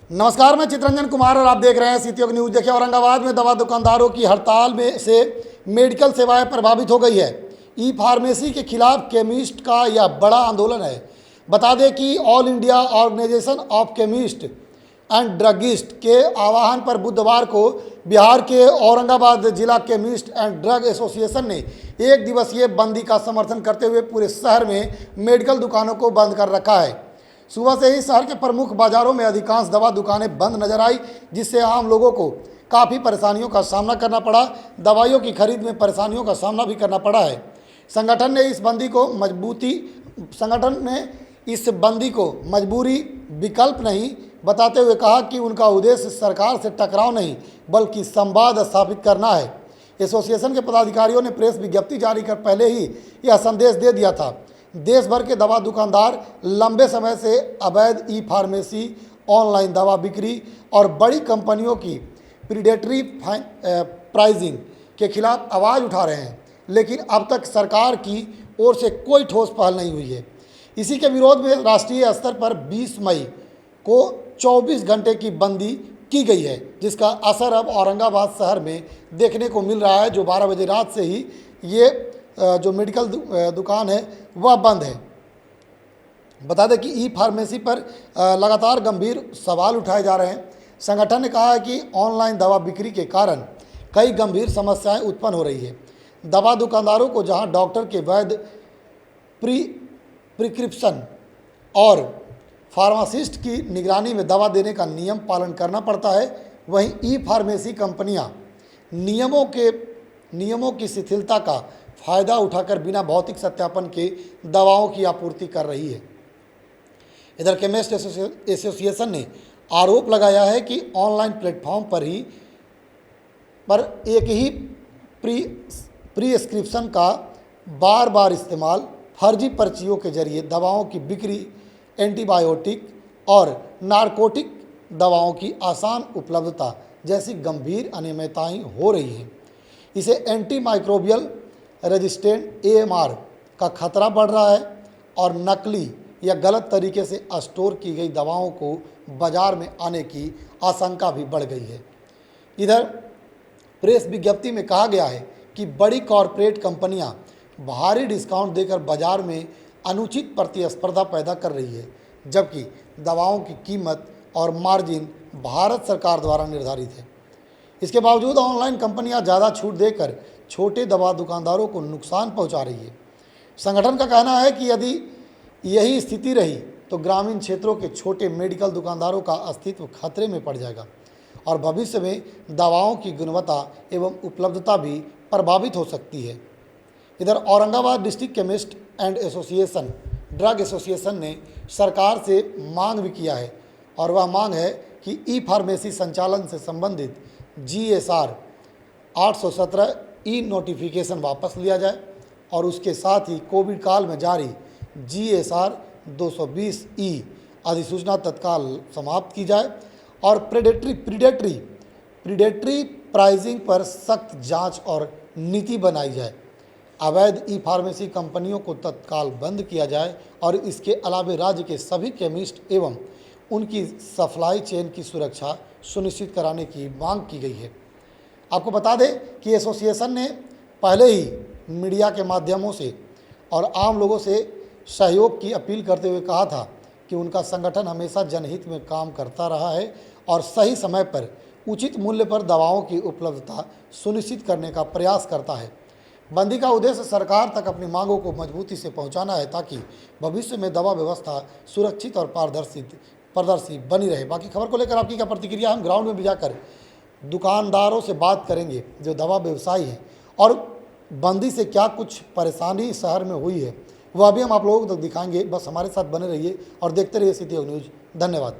नमस्कार, मैं चित्रंजन कुमार और आप देख रहे हैं सिटी योग न्यूज। देखिए, औरंगाबाद में दवा दुकानदारों की हड़ताल में से मेडिकल सेवाएं प्रभावित हो गई है। ई फार्मेसी के खिलाफ केमिस्ट का यह बड़ा आंदोलन है। बता दें कि All India Organisation of Chemist and Druggist के आह्वान पर बुधवार को बिहार के औरंगाबाद जिला केमिस्ट एंड ड्रग एसोसिएशन ने एक दिवसीय बंदी का समर्थन करते हुए पूरे शहर में मेडिकल दुकानों को बंद कर रखा है। सुबह से ही शहर के प्रमुख बाजारों में अधिकांश दवा दुकानें बंद नजर आई, जिससे आम लोगों को काफ़ी परेशानियों का सामना करना पड़ा। दवाइयों की खरीद में परेशानियों का सामना भी करना पड़ा है। संगठन ने इस बंदी को मजबूरी विकल्प नहीं बताते हुए कहा कि उनका उद्देश्य सरकार से टकराव नहीं बल्कि संवाद स्थापित करना है। एसोसिएशन के पदाधिकारियों ने प्रेस विज्ञप्ति जारी कर पहले ही यह संदेश दे दिया था। देश भर के दवा दुकानदार लंबे समय से अवैध ई फार्मेसी, ऑनलाइन दवा बिक्री और बड़ी कंपनियों की प्रीडेटरी प्राइसिंग के खिलाफ आवाज़ उठा रहे हैं, लेकिन अब तक सरकार की ओर से कोई ठोस पहल नहीं हुई है। इसी के विरोध में राष्ट्रीय स्तर पर 20 मई को 24 घंटे की बंदी की गई है, जिसका असर अब औरंगाबाद शहर में देखने को मिल रहा है। जो 12 बजे रात से ही ये जो मेडिकल दुकान है वह बंद है। बता दें कि ई फार्मेसी पर लगातार गंभीर सवाल उठाए जा रहे हैं। संगठन ने कहा है कि ऑनलाइन दवा बिक्री के कारण कई गंभीर समस्याएं उत्पन्न हो रही है। दवा दुकानदारों को जहां डॉक्टर के वैध प्रिस्क्रिप्शन और फार्मासिस्ट की निगरानी में दवा देने का नियम पालन करना पड़ता है, वहीं ई फार्मेसी कंपनियां नियमों की शिथिलता का फायदा उठाकर बिना भौतिक सत्यापन के दवाओं की आपूर्ति कर रही है। इधर केमिस्ट एसोसिएशन ने आरोप लगाया है कि ऑनलाइन प्लेटफॉर्म पर एक ही प्रिस्क्रिप्शन का बार बार इस्तेमाल, फर्जी पर्चियों के जरिए दवाओं की बिक्री, एंटीबायोटिक और नारकोटिक दवाओं की आसान उपलब्धता जैसी गंभीर अनियमितताएं हो रही हैं। इसे एंटी माइक्रोबियल रेजिस्टेंट AMR का खतरा बढ़ रहा है और नकली या गलत तरीके से स्टोर की गई दवाओं को बाजार में आने की आशंका भी बढ़ गई है। इधर प्रेस विज्ञप्ति में कहा गया है कि बड़ी कॉरपोरेट कंपनियां भारी डिस्काउंट देकर बाजार में अनुचित प्रतिस्पर्धा पैदा कर रही है, जबकि दवाओं की कीमत और मार्जिन भारत सरकार द्वारा निर्धारित है। इसके बावजूद ऑनलाइन कंपनियां ज़्यादा छूट देकर छोटे दवा दुकानदारों को नुकसान पहुंचा रही है। संगठन का कहना है कि यदि यही स्थिति रही तो ग्रामीण क्षेत्रों के छोटे मेडिकल दुकानदारों का अस्तित्व खतरे में पड़ जाएगा और भविष्य में दवाओं की गुणवत्ता एवं उपलब्धता भी प्रभावित हो सकती है। इधर Aurangabad district chemist and association drug association ने सरकार से मांग भी किया है, और वह मांग है कि ई फार्मेसी संचालन से संबंधित GSR 817 ई नोटिफिकेशन वापस लिया जाए और उसके साथ ही कोविड काल में जारी GSR 220 ई अधिसूचना तत्काल समाप्त की जाए और प्रीडेटरी प्राइसिंग पर सख्त जांच और नीति बनाई जाए। अवैध ई फार्मेसी कंपनियों को तत्काल बंद किया जाए और इसके अलावा राज्य के सभी केमिस्ट एवं उनकी सप्लाई चेन की सुरक्षा सुनिश्चित कराने की मांग की गई है। आपको बता दें कि एसोसिएशन ने पहले ही मीडिया के माध्यमों से और आम लोगों से सहयोग की अपील करते हुए कहा था कि उनका संगठन हमेशा जनहित में काम करता रहा है और सही समय पर उचित मूल्य पर दवाओं की उपलब्धता सुनिश्चित करने का प्रयास करता है। बंदी का उद्देश्य सरकार तक अपनी मांगों को मजबूती से पहुंचाना है, ताकि भविष्य में दवा व्यवस्था सुरक्षित और पारदर्शी बनी रहे। बाकी खबर को लेकर आपकी क्या प्रतिक्रिया? हम ग्राउंड में भी जाकर दुकानदारों से बात करेंगे जो दवा व्यवसायी हैं, और बंदी से क्या कुछ परेशानी शहर में हुई है वह भी हम आप लोगों को दिखाएंगे। बस हमारे साथ बने रहिए और देखते रहिए सिटी न्यूज़। धन्यवाद।